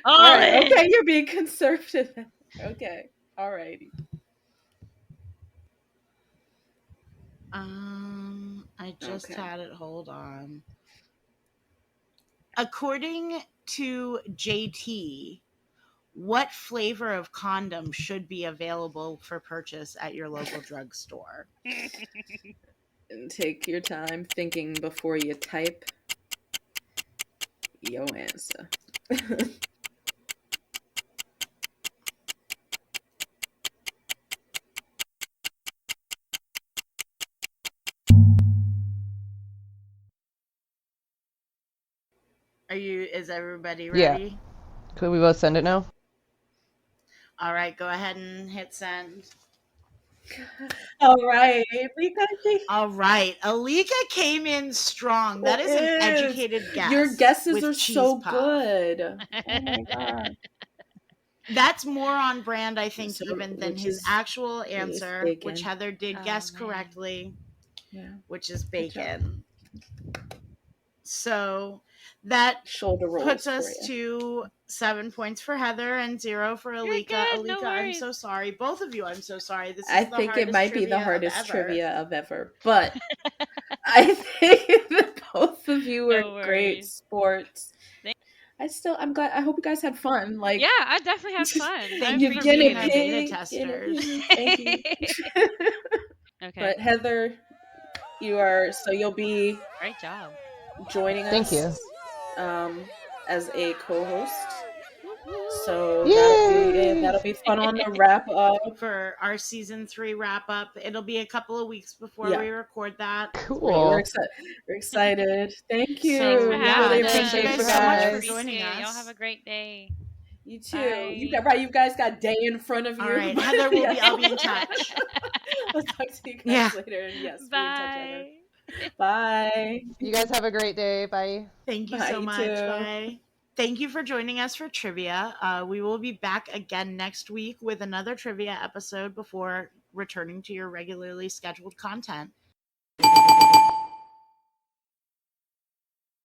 All All right. in. Okay, you're being conservative. Okay. All righty. I just Okay. had it. Hold on. According to JT, what flavor of condom should be available for purchase at your local drugstore? And take your time thinking before you type. your answer. Is everybody Yeah. ready? Could we both send it now? All right, go ahead and hit send. All right, Alyka. All right, Alyka came in strong. That is an educated guess. Your guesses with are cheese so puff. good. Oh my god. That's more on brand, I think, So, even than which his is actual answer, bacon. which Heather did Oh, guess man. correctly, Yeah. which is Good job. bacon. So that Shoulder rolls puts for us you. to 7 points for Heather and 0 for You're Alyka. good, no Alyka, I'm worries. so sorry. Both of you, I'm so sorry. This is I the think hardest it might be the trivia hardest of ever. trivia of ever, but I think that both of you were No great worries. sports. I'm glad. I hope you guys had fun. Like, Yeah, I definitely had fun. I Thank you for appreciate being our it. beta guinea testers. pig. Thank you. Okay. But Heather, you'll be Great job. joining Thank us you. as a co-host. Woo-hoo. So Yay! that'll be fun on the wrap up. For our season 3 wrap up. It'll be a couple of weeks before Yeah. we record that. Great. Cool. We're excited. Thank you. So, We yeah, really thank you appreciate guys you so much for guys. joining Appreciate it. us. Y'all have a great day. You too. Bye. You guys got day in front of you. All right, but Heather yes. I'll be in touch. I'll talk to you guys Yeah. later. And yes, be in touch, Heather. Bye. Bye. You guys have a great day. Bye. Thank you Bye, so you much. too. Bye. Thank you for joining us for trivia. We will be back again next week with another trivia episode before returning to your regularly scheduled content.